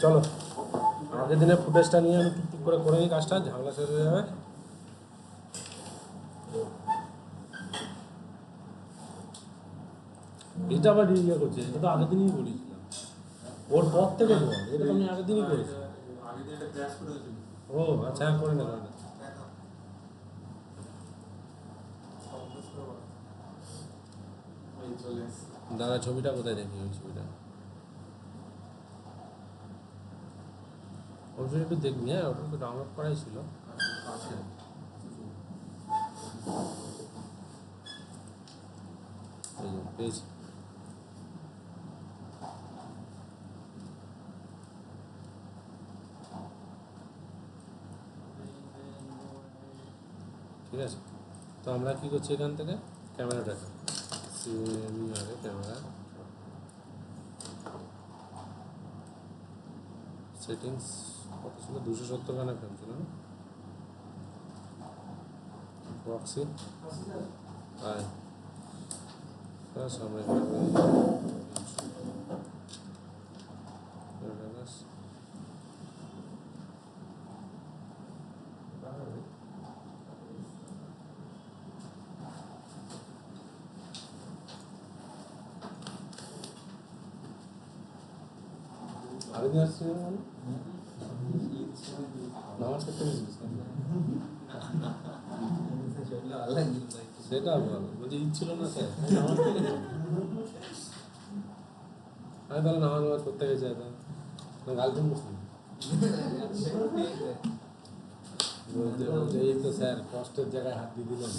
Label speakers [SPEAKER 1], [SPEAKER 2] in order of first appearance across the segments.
[SPEAKER 1] চলো আগের দিনের ফুটেজটা নিয়ে আমি টুকটুক করে নিই কাজটা, ঝামেলা শেষ হয়ে যাবে। এটা আবার ইয়ে করছে, এটা তো আগের দিনই বলেছিলাম, ওর পর থেকে বল, এটা তো আমি আগের দিনই করেছি। ও আচ্ছা, হ্যাঁ করে নেব। দাদা ছবিটা কোথায় দেখি? ওই ছবিটা অবশ্যই একটু দেখবি। হ্যাঁ, ওটা তো ডাউনলোড করাই ছিল। পেয়েছি। ঠিক আছে, তো আমরা কী করছি এখান থেকে? ক্যামেরাটাকে আগে ক্যামেরা সেটিংস কত ছিল? 270 গানা ফ্রেম ছিল না? প্রক্সি আয় প্লাস আমরা আগে দিন আসছি নামাজ করতে গেছিস? সেটা বলছি ঈদ ছিল না স্যার, আমি তাহলে নামাজ করতে গেছি। গার্লফ্রেন্ড মুসলিম বলতে এই তো স্যার কষ্টের জায়গায় হাত দিয়ে দিলেন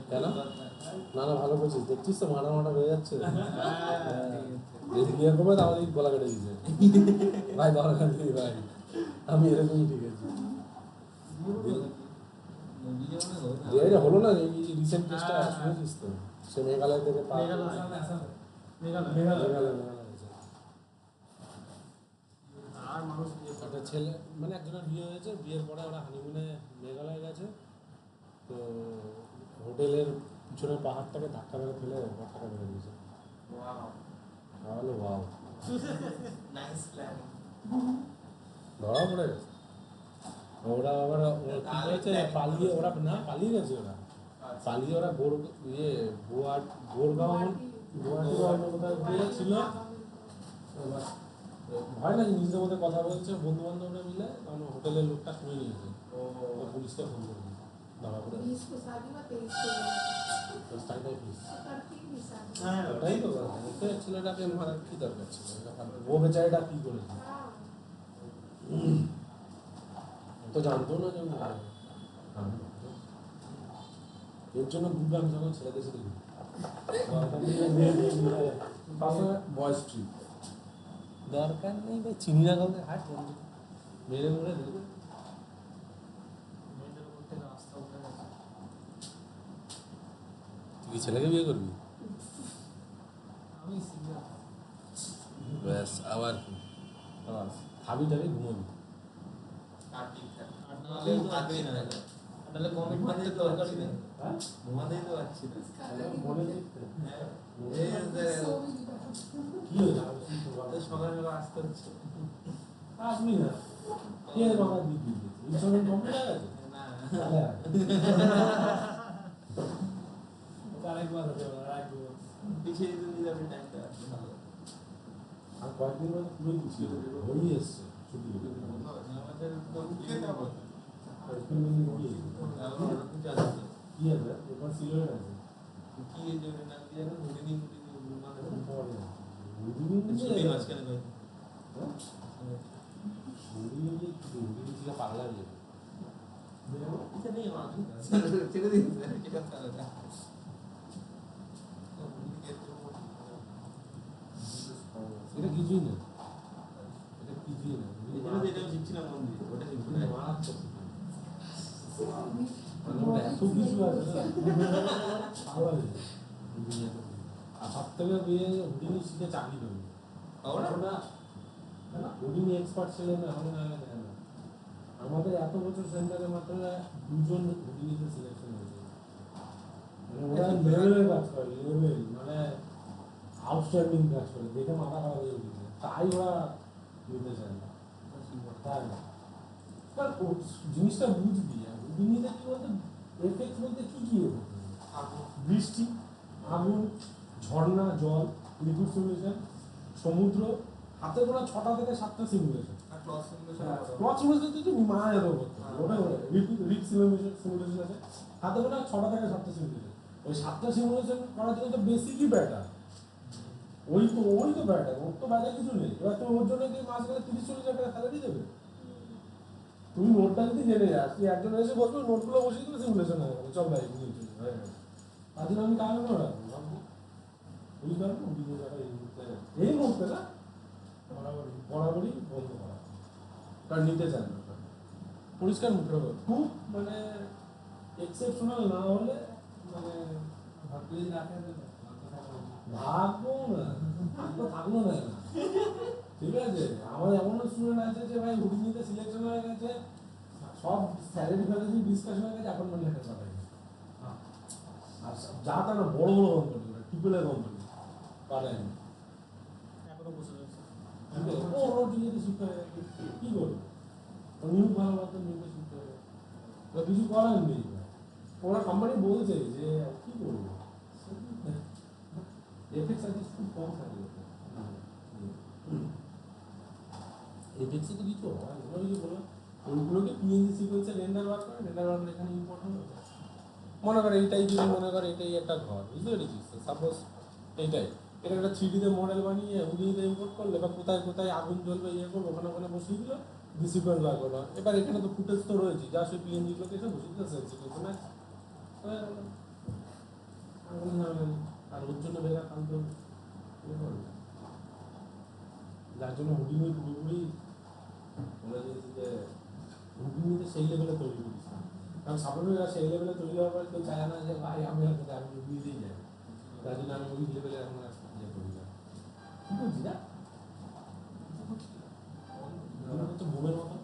[SPEAKER 1] কেন? না না, ভালো করছিস, দেখছিস তো মাটা হয়ে যাচ্ছে। যদি বিয়ে করবে তাহলে গলা কেটে দিচ্ছে ভাই, দরকার নেই ভাই, আমি এরকমই ঠিক আছে। হলো না এই রিসেন্ট কেসটা শুনেছিস তো? সে মেঘালয় থেকে একটা ছেলে মানে একজনের বিয়ে হয়েছে, বিয়ের পরে ওরা হানিমুনে মেঘালয় গেছে, তো হোটেলের পিছনের পাহাড়টাকে ধাক্কা মেরে ফেলে ঘরটাকে মেরে দিয়েছে। তাহলে ওয়াও, ধরা পড়ে গেছে। ওরা আবার কি হয়েছে, পালিয়ে ওরা না পালিয়ে গেছে, ওরা পালিয়ে ওরা গুয়াহাটি ছিল। ভয় নাকি নিজেদের মধ্যে কথা বলছে বন্ধু বান্ধবরা মিলে, কারণ হোটেলের লোকটা শুনে নিয়েছে, পুলিশকে ফোন করে দিয়েছে, ধরা পড়ে ওটাই তো ছেলেটাকে মারার কি দরকার ছিল? ও বেচারিটা কি করেছে তো জানতো না যে এর জন্য বুঝবে। আমি যখন ছেলেদের সাথে বয়স ট্রিপ দরকার নেই ভাই, চিনি না কাউকে, হাট মেরে মেরে দেবে। তুই ছেলেকে বিয়ে করবি? ব্যাস, আবার কি খাবি টাবি ঘুমাবি। সকালবেলা আসতে হচ্ছে, আসবি না কে বাবা দিবি ইনস্টলমেন্ট কমপ্লিট হয়ে গেছে আরেকবার পিছিয়ে দিতে যাবে টাইমটা। আর কয়েকদিন পরে পুরোই পিছিয়ে হয়েই এসছে ছুটি আমাদের কি আছে এবার সিলেট আছে কি এই জন্য নাম দিয়ে না মুদিনি মানে পড়ে মুদিনি ছুটি মাঝখানে ভাই মুদিনি মুদিনি থেকে পাগলা হয়ে যাবে এটা নেই আমার ছেড়ে দিন এটা তাহলে এটা কিছুই না, এটা কিছুই না, এটা শিখছিলাম মন্দির ওটা শিখছি না এত কিছু আছে আর সব থেকে বিয়ে হুডিনি শিখে চাকরি করবে হুডিনি এক্সপার্ট ছিলেন না, আমাদের এত বছর সেন্টারে মাত্র 2 জন হুডিনিতে সিলেকশন হয়েছে, লেভেলের কাজ করে, লেভেল মানে আউটস্ট্যান্ডিং কাজ করে, দেখে মাথা খারাপ হয়ে গেছে, তাই ওরা নিতে চায় না। তাই না, জিনিসটা বুঝবি, দুনিয়াতে কি বলতে এফেক্ট বলতে কি কি হতো, বৃষ্টি, আগুন, ঝর্ণা, জল, লিকুইড সলিউশন, সমুদ্র, হাতে গোনা 6টা থেকে 7টা সিমুলেশন। ক্লথ সিমুলেশন তো মারা যেত করতে, ওটা রিক সিমুলেশন আছে, হাতে গোনা 6টা থেকে 7টা সিমুলেশন। ওই 7টা সিমুলেশন করার জন্য তো বেসিকই ব্যাটার, ওই তো ব্যাটার, ওর তো বাইরে কিছু নেই। এবার তুমি ওর জন্য কি মাস গেলে 30-40 টাকা স্যালারি দেবে? তুমি নোটটা যদি জেনে যাস, তুই একজন এসে বলবো নোটগুলো বসিয়ে দিলে সিমুলেশন হয়ে গেল, চল ভাই হয়ে গেল। তার জন্য আমি কারণ রাখবো ভাববো বুঝতে পারবো এই মুহূর্তে না বরাবরই বন্ধ করা, কারণ নিতে চান না, পরিষ্কার মুখে হবে। খুব মানে এক্সেপশনাল না হলে মানে ভাববো না, থাকলো না। ঠিক আছে, আমার এমন স্টুডেন্ট আছে যে ভাই হুডিনিতে সিলেকশন হয়ে গেছে, সব স্যালারি ফ্যালারি ডিসকাশন হয়ে গেছে, অ্যাপয়েন্টমেন্ট লেটার পাঠাই। আর যা তা না বড় বড় কোম্পানি, ট্রিপল এ কোম্পানি পাঠায়নি, এখনো বসে রয়েছে। ও হুডিনিতে শিখতে হয়ে গেছে, কি করবো? নিউ ভালো মতো নিউতে শিখতে হবে, কিছু করার নেই। ওরা কোম্পানি বলছে যে কি করবো, এফেক্স আছে খুব কম থাকে, এফেক্সে তো কিছু হয়, ওগুলো কিছু বললাম, ওইগুলোকে পিএনজি সিকোয়েন্সে রেন্ডার ওয়ার্ক করে, রেন্ডার ওয়ার্ক এখানে ইম্পর্টেন্ট হচ্ছে। মনে করে এইটাই যদি মনে করে এটাই একটা ঘর, বুঝতে পেরেছিস? সাপোজ এইটাই, এটা একটা 3D মডেল বানিয়ে হুডিতে ইম্পোর্ট করলে, বা কোথায় কোথায় আগুন জ্বলবে ইয়ে করবো, ওখানে ওখানে বসিয়ে দিল, সিকোয়েন্স ওয়ার্ক হলো। এবার এখানে তো ফুটেজ তো রয়েছে, যা সেই পিএনজিগুলোকে এসে বসিয়ে দিতে সিকোয়েন্স ম্যাচ হয়ে গেল। আর ওর জন্য বেকার কান্ত যার জন্য হুডিনি পুরোপুরি বলে দিয়েছি যে হুডিনিতে সেই লেভেলে তৈরি করিস না, কারণ সাপোর্টাররা সেই লেভেলে তৈরি হওয়ার পরে কেউ চায় না যে ভাই আমি আর কোথায়, আমি হুডিনিতেই যাই, তার জন্য আমি ওই লেভেলে এখন ইয়ে করি না। কি বলছি না হচ্ছে বোমের মতো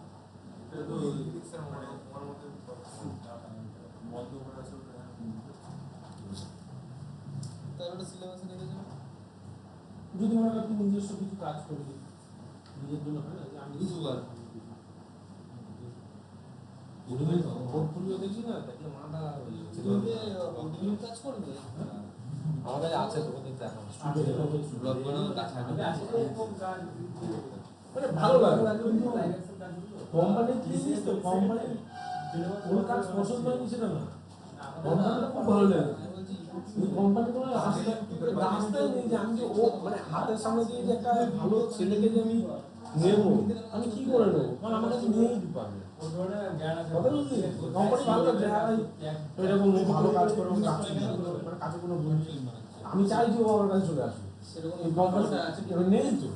[SPEAKER 1] যদি মনে করি নিজস্ব কিছু কাজ করি, নিজের জন্য হয় না যে আমি কিছু কাজ পোর্টফোলিও দেখছি না, দেখলে মাথা কাজ করবে। আমার কাছে আছে, তোকে দেখাবো, মানে ভালো লাগে কোম্পানি জিনিস তো, কোম্পানি ওর কাজ পছন্দ হয়নি সেটা না, কোম্পানি খুব ভালো লাগে, কোম্পানি তোমার রাস্তায় নেই যে আমি যে ও মানে হাতের সামনে দিয়ে যে একটা ভালো ছেলেকে যে আমি নেবো, আমি কি করে নেবো, কারণ আমার কাছে নেই ডিপার্টমেন্ট। কথা বুঝলি, কোম্পানি ভালো লাগছে, এরকম ভালো কাজ করে মানে কাজে কোনো ভুল নেই, আমি চাই যে ও আমার কাছে চলে আসবে, এই কোম্পানি নেই তো।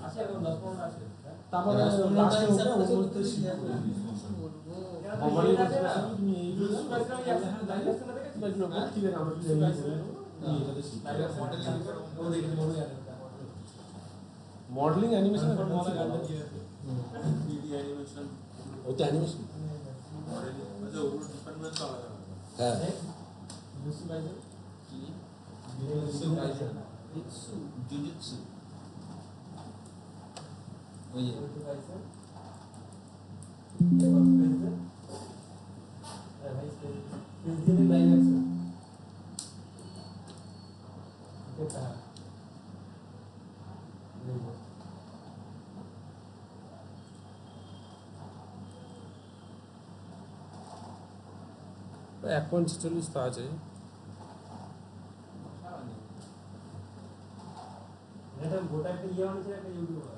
[SPEAKER 1] তারপরে লাস্টে ওকে ওর মধ্যে শিফট করে দিয়েছি কোম্পানি, তুমি এই ঠিক আছে আমরা মডেলিং অ্যানিমেশন ও তো অ্যানিমেশন হ্যাঁ এখন 46 তো আছে। এটা গোটা একটা ইয়ে আছে, একটা ইউটিউবার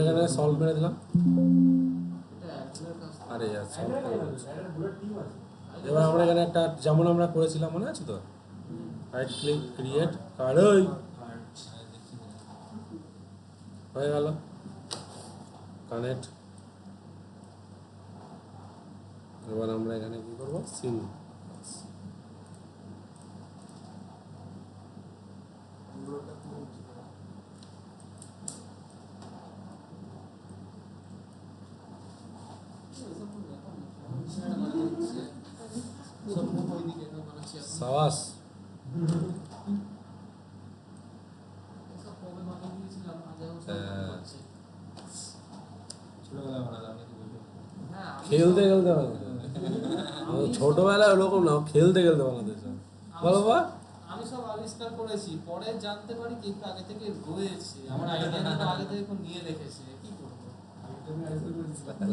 [SPEAKER 1] এখানে সলভ করে দিলাম। আরে এবার আমরা এখানে একটা যেমন আমরা করেছিলাম মনে আছে তো, রাইট ক্লিক ক্রিয়েট কার্ড হয়ে গেল, কানেক্ট। এবার আমরা এখানে কি করবো, সিন খেলতে খেলতে বানাতে ছোটবেলায় ওরকম না, খেলতে খেলতে বানাতে চায়। বলো বা
[SPEAKER 2] আমি সব আবিষ্কার করেছি, পরে জানতে পারি কেক আগে থেকে রয়েছে, আমার আইডিয়া আগে থেকে নিয়ে রেখেছে, কি করবো?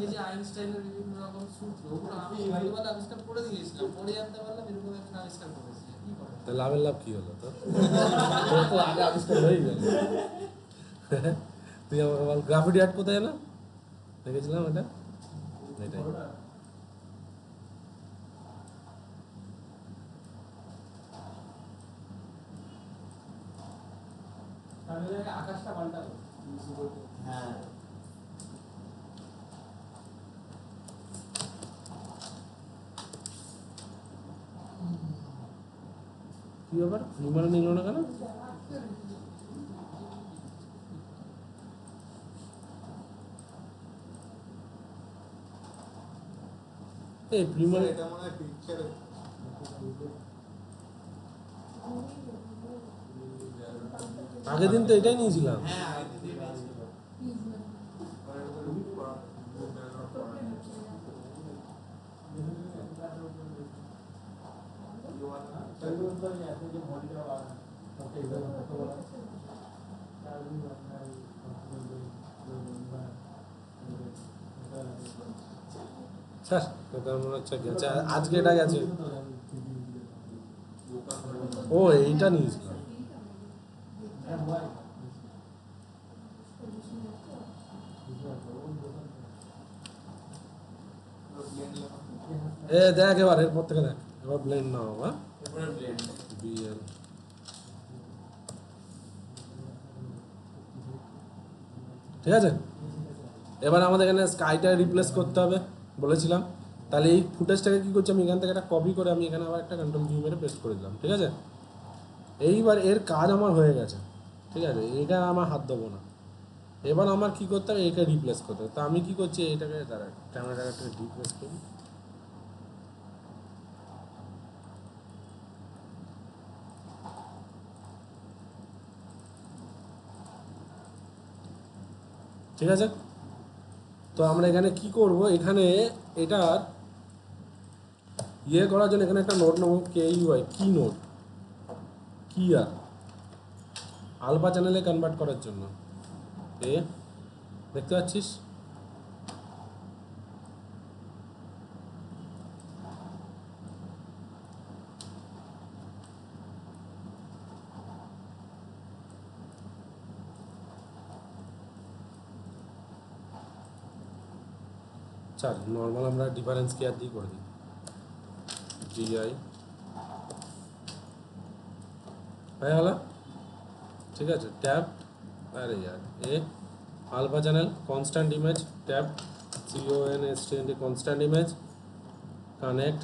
[SPEAKER 2] এই যে আইনস্টাইনের বিভিন্ন রকম সূত্র, ওগুলো আমি ছোটবেলা আবিষ্কার করে দিয়েছিলাম, পরে জানতে পারলাম এরকম একটা আবিষ্কার করেছি, কি করবো?
[SPEAKER 1] তা লাভের লাভ কি হলো তোর? তোর তো আগে আবিষ্কার হয়ে গেল। তুই আমাকে বল গ্রাফিটি আর্ট কোথায় না দেখেছিলাম এটা, এটাই।
[SPEAKER 2] আকাশটা পাল্টালো। হ্যাঁ,
[SPEAKER 1] কি ব্যাপার নির্মাণ নিল না কেন? এই প্রিমার
[SPEAKER 3] এটা মনে হয় পিকচারে
[SPEAKER 1] আগের দিন তো এটাই নিয়েছিলাম।
[SPEAKER 2] হ্যাঁ, আগে দিয়ে পেয়েছিল।
[SPEAKER 1] স্যার তোর মনে হচ্ছে গেছে, আজকে এটা গেছে। ও এইটা নিয়েছিলাম। এ দেখ এবার এরপর থেকে দেখ, এবার ব্লেন্ড না হবে বিএল। ঠিক আছে, এবার আমাদের এখানে স্কাইটা রিপ্লেস করতে হবে বলেছিলাম। তাহলে এই ফুটেজটাকে কী করছি, আমি এখান থেকে একটা কপি করে আমি এখানে আবার একটা কন্ট্রোল ভিউ মেরে পেস্ট করে দিলাম। ঠিক আছে, এইবার এর কাজ আমার হয়ে গেছে। ঠিক আছে, এটা আমার হাত দেবো না। এবার আমার কী করতে হবে, একে রিপ্লেস করতে হবে। তা আমি কী করছি, এইটাকে দাঁড়া ক্যামেরাটাকে রিপ্লেস করি। ঠিক আছে, তো আমরা এখানে কি করব, এখানে এটার ইয়ে করার জন্য এখানে একটা নোট নেবো, KUI কি নোট, কি আর আলফা চ্যানেলে কনভার্ট করার জন্য। এ দেখতে পাচ্ছিস, চল নর্মাল আমরা ডিফারেন্স কেয়ার দিয়ে করে দিই, GI হয়ে গেল। ঠিক আছে, ট্যাব, আরে ইয়ার এ alpha channel constant image, tab CONSTANT constant image, connect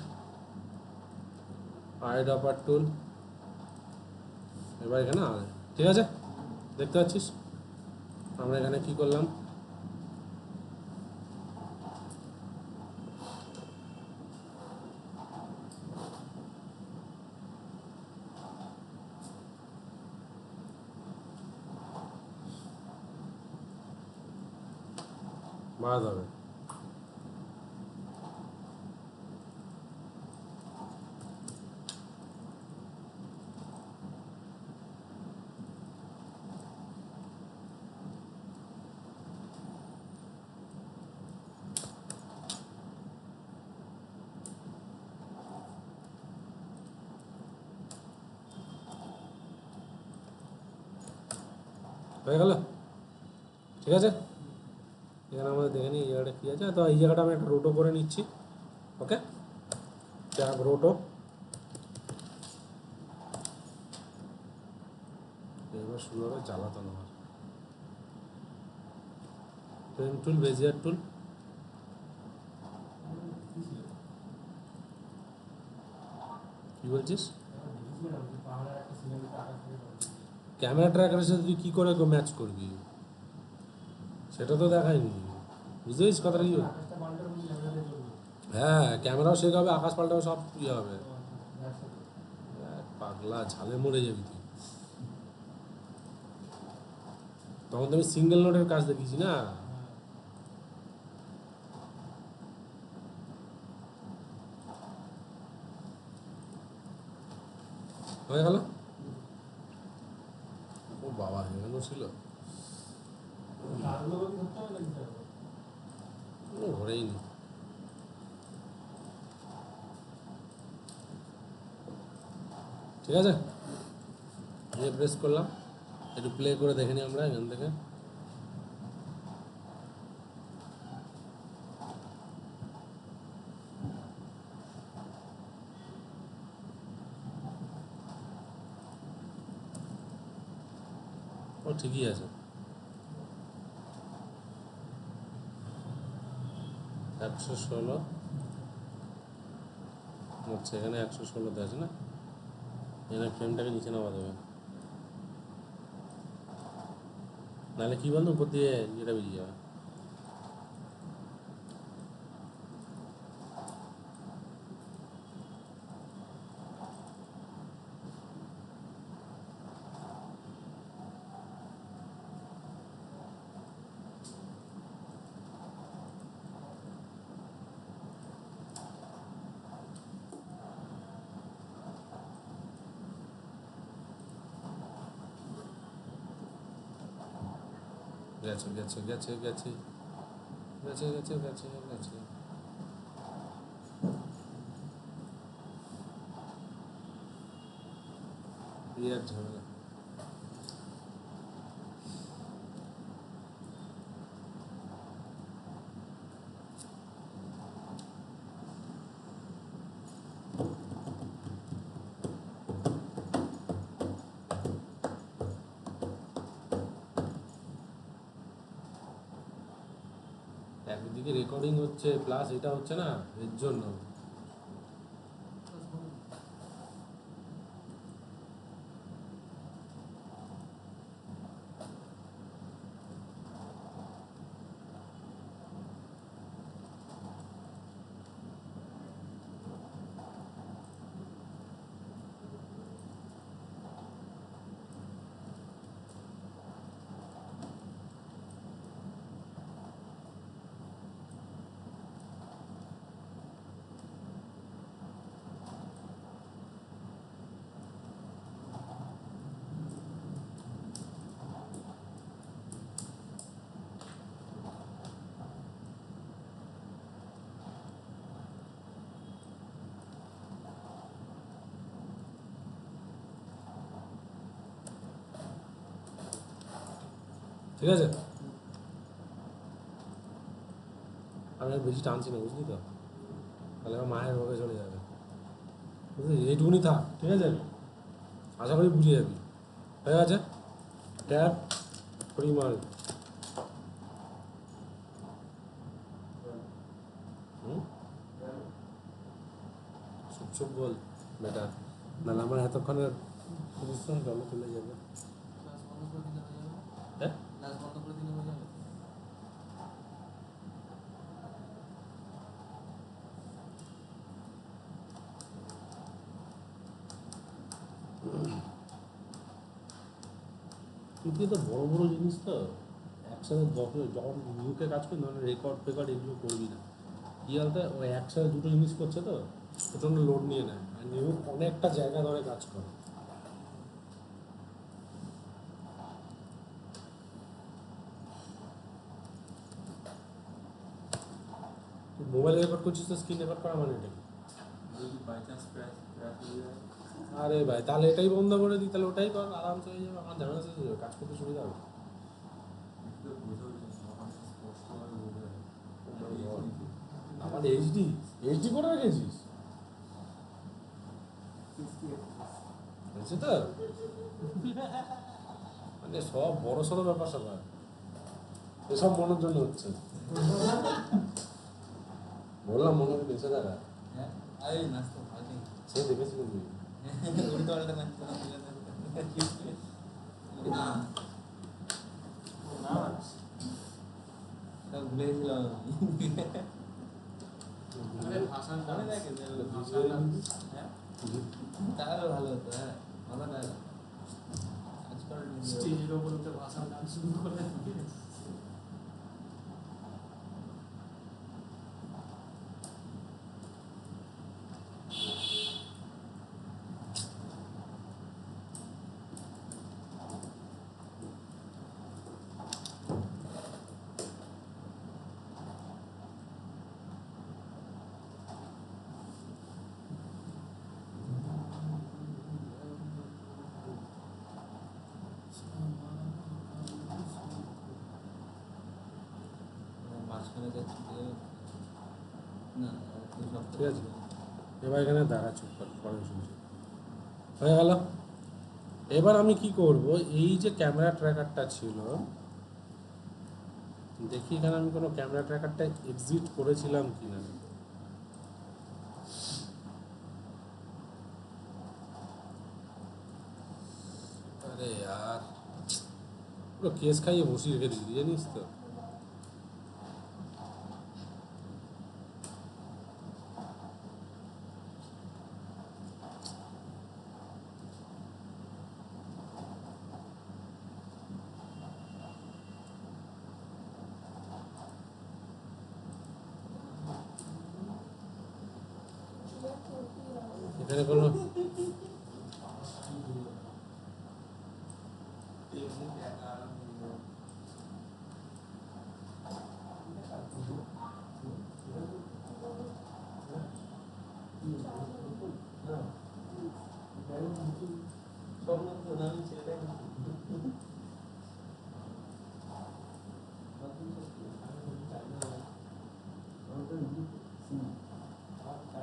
[SPEAKER 1] eyedropper tool. এবার এখানে আর ঠিক আছে, দেখতে পাচ্ছিস আমরা এখানে কি করলাম, বাড়াতে হবে। হয়ে গেল, ঠিক আছে। এখানে আমাদের দেখে নিই এই জায়গাটা কী আছে। তো এই জায়গাটা আমি একটা রোটো করে নিচ্ছি। ওকে, ট্যাব রোটো। এবার শুরু হবে জ্বালাতন আমার। পেন টুল, বেজিয়ার টুল, কী বলছিস? ক্যামেরা ট্র্যাকারের সাথে তুই কী করে ম্যাচ করবি, সেটা তো দেখায়নি। বুঝতে পেরেছিস কথাটা কি? হ্যাঁ, ক্যামেরাও শেখাবে, আকাশ পাল্টাও, সব ইয়ে হবে। পাগলা, ঝালে মরে যাবি তুই। তখন তো আমি সিঙ্গেল নোটের কাজ দেখিয়েছি না। হয়ে গেল। ও বাবা এখানেও ছিল, ঘরেই নি। ঠিক আছে, প্রেস করলাম, একটু প্লে করে দেখে নিই আমরা এখান থেকে। ও ঠিকই আছে, 116। আচ্ছা এখানে 116তে আছে না, এখানে ফ্রেমটাকে নিচে নামা দেবে, নাহলে কী বলতো উপর দিয়ে যেটা বেরিয়ে যাবে। গেছে গেছে গেছে গেছে গেছে গেছে গেছে গেছে। বিরাট ঝামেলা। একদিকে রেকর্ডিং হচ্ছে প্লাস এটা হচ্ছে না, এর জন্য। ঠিক আছে, আমি আর বেশি টানছি না, বুঝলি তো, তাহলে আমার মায়ের রোগে চলে যাবে, বুঝলি, এইটুকুনি থাক। ঠিক আছে, আশা করি বুঝে যাবি। হয়ে গেছে, ট্যাপ পরিমাণ। চুপ চুপ বল বেটা, নাহলে আমার এতক্ষণের পরিশ্রম জলে চলে যাবে।
[SPEAKER 2] ক্লাস বন্ধ করে দিলে হয়ে যাবে।
[SPEAKER 1] হ্যাঁ,
[SPEAKER 2] ক্লাস বন্ধ করে দিলে হয়ে যাবে।
[SPEAKER 1] কিন্তু তো বড় বড় জিনিস তো একসাথে যখন নিউকে কাজ করি ধরেন রেকর্ড ফেকর্ড এগুলো করবি না, কী বলতে ওই একসাথে দুটো জিনিস করছে তো প্রচণ্ড লোড নিয়ে নেয়, আর নিউ অনেকটা জায়গা ধরে কাজ করে। মোবাইলে রেকর্ড করছিস তো স্ক্রিন রেকর্ড করা মানে এটা কি?
[SPEAKER 3] যদি বাই চান্স ক্র্যাশ হয়ে যায়,
[SPEAKER 1] আরে ভাই তাহলে এটাই বন্ধ করে দিই, তাহলে ওটাই কর, আরামসে হয়ে যাবে, আমার ঝামেলা শেষ হয়ে যাবে, কাজ করতে সুবিধা হবে।
[SPEAKER 3] একটু বুঝেও যাচ্ছে আমার স্পষ্টভাবে বোঝা যায়।
[SPEAKER 1] আমার এইচডি করে রেখেছিস হয়েছে তো, মানে সব বড় সড়ো ব্যাপার স্যাপার এসব মনের জন্য হচ্ছে, বললাম মনে হয় বেঁচে থাকা।
[SPEAKER 3] হ্যাঁ, আরে নাচতো ভালো
[SPEAKER 1] সে দেখেছিল তুই,
[SPEAKER 3] উল্টো পাল্টা নাচতো সব ভুলে গেছিলাম
[SPEAKER 2] আরে ভাষণ
[SPEAKER 3] মনে থাকে হ্যাঁ, তাহলে ভালো হতো। হ্যাঁ, ভালো না আজকাল
[SPEAKER 2] স্টেজের ওপর উঠে ভাষণ গান শুরু করে দিয়ে
[SPEAKER 3] না
[SPEAKER 1] ঠিক আছে, এবার এখানে দেখা চুপ কর, পরে শুনছি হয়ে গেল। এবার আমি কি করব, এই যে ক্যামেরা ট্র্যাকারটা ছিল, দেখি এখানে আমি কোনো ক্যামেরা ট্র্যাকারটা এক্সিট করেছিলাম কিনা। আরে यार পুরো কেস খাইয়ে বসিয়ে রেখে দিয়েছি জানিস তো। এখানে কোনো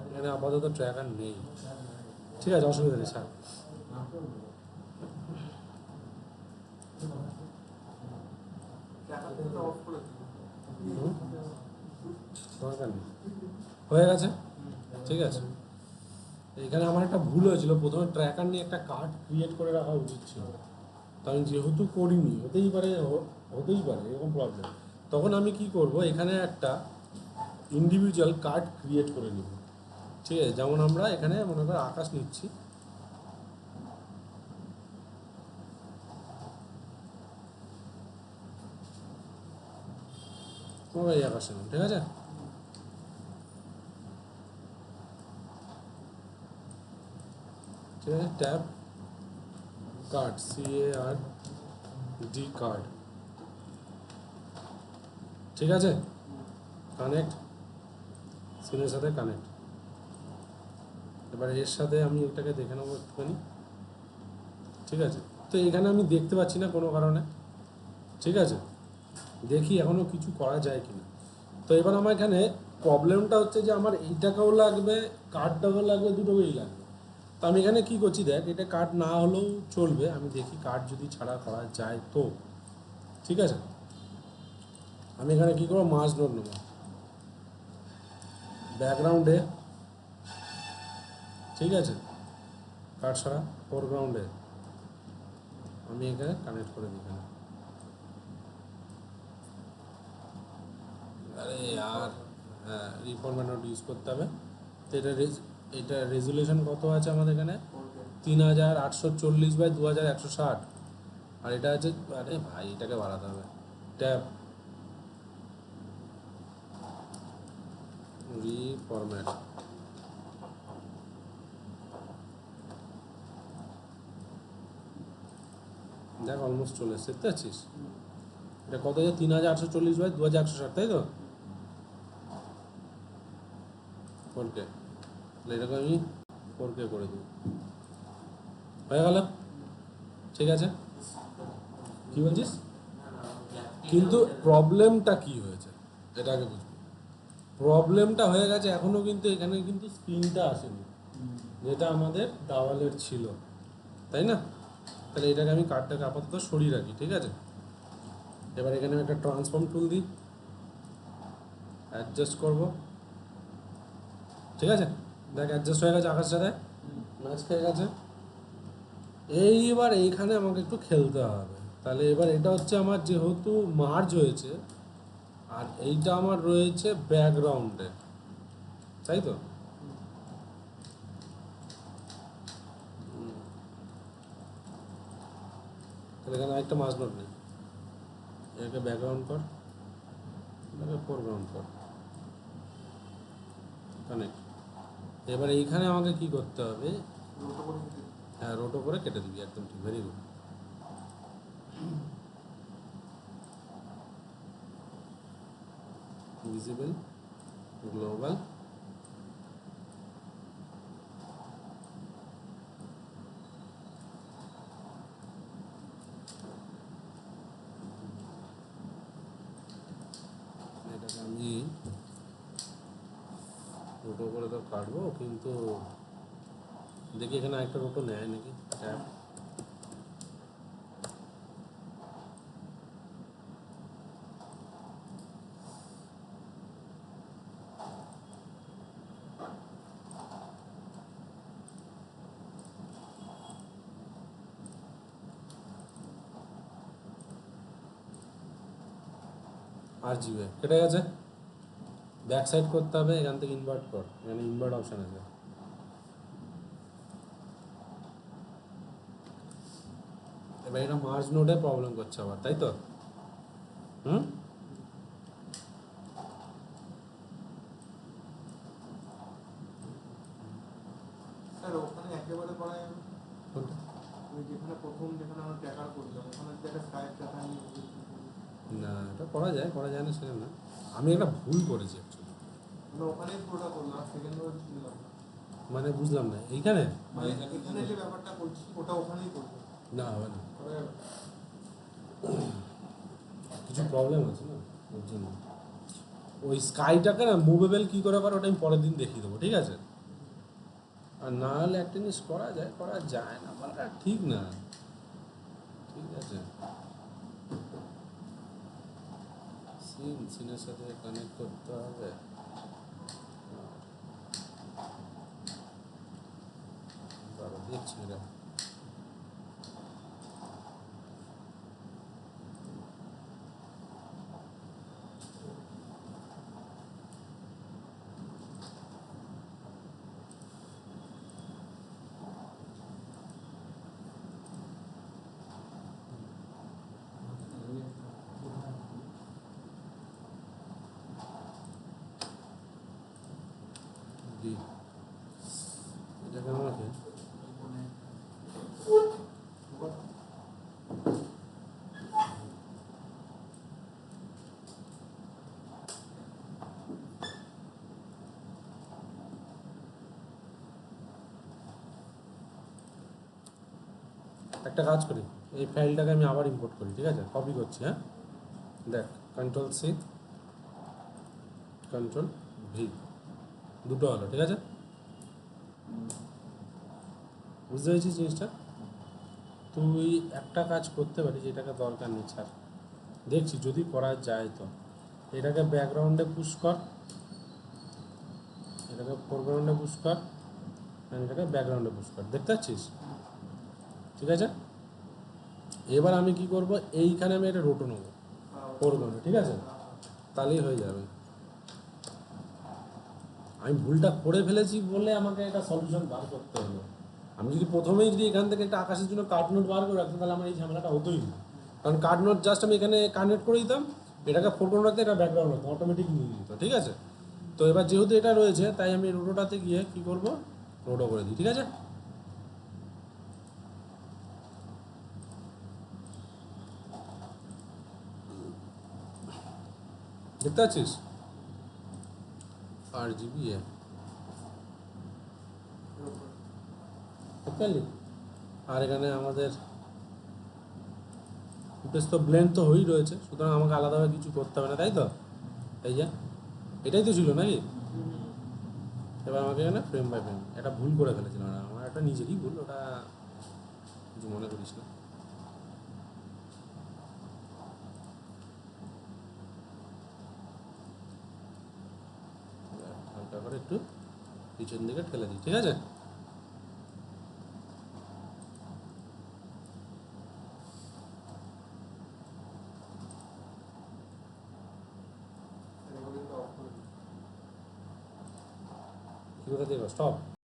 [SPEAKER 1] এখানে আপাতত ট্র্যাকার নেই, ঠিক আছে, অসুবিধা নেই স্যার। দরকার নেই, হয়ে গেছে, ঠিক আছে। এখানে আমার একটা ভুল হয়েছিল, প্রথমে ট্র্যাকার নিয়ে একটা কার্ড ক্রিয়েট করে রাখা উচিত ছিল, তো আমি যেহেতু করিনি, হতেই পারে এরকম প্রবলেম। তখন আমি কি করব, এখানে একটা ইন্ডিভিজুয়াল কার্ড ক্রিয়েট করে নিব, ঠিক আছে। যেমন আমরা এখানে মনে করো আকাশ নিচ্ছি, এই আকাশ নিলাম, ঠিক আছে। ঠিক আছে, ট্যাব কার্ড, CARD কার্ড, ঠিক আছে। কানেক্ট, সিনের সাথে কানেক্ট। এবার এর সাথে আমি এটাকে দেখে নেবো একটুখানি, ঠিক আছে। তো এখানে আমি দেখতে পাচ্ছি না কোনো কারণে, ঠিক আছে। দেখি এখনও কিছু করা যায় কি না। তো এবার আমার এখানে প্রবলেমটা হচ্ছে যে আমার এই টাকাও লাগবে, কার্ডটাও লাগবে, দুটোই লাগবে। তো আমি এখানে কী করছি দেখ, এটা কার্ড না হলেও চলবে, আমি দেখি কার্ড যদি ছাড়া করা যায় তো, ঠিক আছে। আমি এখানে কী করবো, মাস নোট নেব, ব্যাকগ্রাউন্ডে, ঠিক আছে, কার্ড ছাড়া ফোরগ্রাউন্ডে আমি এখানে কানেক্ট করে দিই এখানে। আরে আর হ্যাঁ, রিফরম্যাট নোট ইউজ করতে হবে। তো এটা রেজুলেশন কত আছে আমাদের এখানে, 3840/2160। আর এটা আছে, আরে ভাই এটাকে বাড়াতে হবে, ট্যাব রিফরম্যাট, দেখ অলমোস্ট চলে এসছে, দেখতে পাচ্ছিস। এটা কত আছে, 3840/2160, তাই তো, 4K। এটাকে আমি 4K করে দিই, হয়ে গেল, ঠিক আছে। কি বলছিস, কিন্তু প্রবলেমটা কি হয়েছে এটা আগে বুঝবি। প্রবলেমটা হয়ে গেছে, এখনও কিন্তু এখানে কিন্তু স্ক্রিনটা আসেনি, যেটা আমাদের দাওয়ালের ছিল, তাই না। তাহলে এটাকে আমি কার্ডটাকে আপাতত সরিয়ে রাখি, ঠিক আছে। এবার এখানে আমি একটা ট্রান্সফর্ম টুল দিই, অ্যাডজাস্ট করব, ঠিক আছে। দেখ অ্যাডজাস্ট হয়ে গেছে, আকাশের সাথে ম্যাচ খেয়ে গেছে। এইবার এইখানে আমাকে একটু খেলতে হবে। তাহলে এবার এটা হচ্ছে আমার যেহেতু মার্জ হয়েছে, আর এইটা আমার রয়েছে ব্যাকগ্রাউন্ডে, তাই তো। তাহলে এখানে একটা মাস নোট নেই, এটাকে ব্যাকগ্রাউন্ড কর, এটাকে ফোরগ্রাউন্ড কর, কানেক্ট। এবার এইখানে আমাকে কি করতে হবে, হ্যাঁ রোটো করে কেটে দিবি, একদম ঠিক, ভেরি গুড। ভিজিবল, গ্লোবাল, এটাকে আমি রোটো করে তো কাটবো, কিন্তু দেখি এখানে একটা রোটো নেয় নাকি ট্যাপ। আর জিবে কেটে গেছে, ব্যাক সাইড করতে হবে, এখান থেকে ইনভার্ট কর, এখানে ইনভার্ট অপশান আছে। এবার এটা মার্জ নোডে প্রবলেম করছে আবার, তাই তো? হুম,
[SPEAKER 3] স্যার ওখানে একেবারে করা যাবে?
[SPEAKER 1] কোনটা?
[SPEAKER 3] ওই যেখানে প্রথম যেখানে আমরা ট্র্যাকার করলাম ওখানে যে একটা স্কাইপ ট্র্যাকার নিয়ে
[SPEAKER 1] না, এটা করা যায়, করা যায় না সেটা না, আমি একটা ভুল করেছি অ্যাকচুয়ালি।
[SPEAKER 3] আমরা ওখানেই পুরোটা করলাম, সেকেন্ড রোড নিলাম না।
[SPEAKER 1] মানে বুঝলাম না এইখানে,
[SPEAKER 3] মানে এখানে যে ব্যাপারটা করছি ওটা ওখানেই করবো,
[SPEAKER 1] না হবে না,
[SPEAKER 3] করা যাবে?
[SPEAKER 1] কিছু প্রবলেম আছে না ওর জন্য। ওই স্কাইটাকে না মুভেবল কী করে ওটা আমি পরের দিন দেখিয়ে দেবো, ঠিক আছে? আর না হলে একটা জিনিস করা যায়, করা যায় না বলাটা ঠিক না, ঠিক আছে? সিনের সাথে কানেক্ট করতে হবে। দেখছি এটা, এটাকে আমাকে একটা কাজ করি, এই ফাইলটাকে আমি আবার ইম্পোর্ট করি, ঠিক আছে? কপি করছি, হ্যাঁ, দেখ, কন্ট্রোল সি, কন্ট্রোল ভি, দুটো হলো, ঠিক আছে? বুঝতে পেরেছিস জিনিসটা? তুই একটা কাজ করতে পারিস, এটাকে দরকার নেই, ছাড়, দেখছি যদি করা যায় তো। এটাকে ব্যাকগ্রাউন্ডে পুশ কর, এটাকে ফোরগ্রাউন্ডে পুশ কর, আর এটাকে ব্যাকগ্রাউন্ডে পুশ কর, দেখতে পাচ্ছিস? ঠিক আছে, এবার আমি কি করব, এইখানে আমি এটা রোটো নেবো ফোরগ্রাউন্ডে, ঠিক আছে? তাহলেই হয়ে যাবে। আমি ভুলটা করে ফেলেছি বলে আমাকে একটা সলিউশন বার করতে হলো। আমি যদি প্রথমেই যদি এখান থেকে একটা আকাশের জন্য কার্ড নোট বার করে রাখতাম, তাহলে আমার এই ঝামেলাটা হতোই না। কারণ কার্ড নোট জাস্ট আমি এখানে কানেক্ট করে দিতাম, এটাকে ফোরগ্রাউন্ড রাখতে, এটা ব্যাকগ্রাউন্ড রাখতাম, অটোমেটিক নিয়ে দিত, ঠিক আছে? তো এবার যেহেতু এটা রয়েছে, তাই আমি রোটোটাতে গিয়ে কী করবো, রোটো করে দিই, ঠিক আছে? দেখতে পাচ্ছিস আর জিবি দেখতে পারলি? আর এখানে আমাদের ফুটেজ তো ব্লেন্ড তো হয়েই রয়েছে, সুতরাং আমাকে আলাদাভাবে কিছু করতে হবে না, তাই তো? এই যে এটাই তো ছিল নাকি? এবার আমাকে এখানে ফ্রেম বাই ফ্রেম, এটা ভুল করে ফেলেছিলাম, আমার একটা নিজেরই ভুল, ওটা কিছু মনে করিস না। হালকা করে একটু পিছন দিকে ঠেলে দিই, ঠিক আছে?
[SPEAKER 3] রেকর্ডিংটা অফ করে দিই।
[SPEAKER 1] কী কোথা দিয়ে স্টপ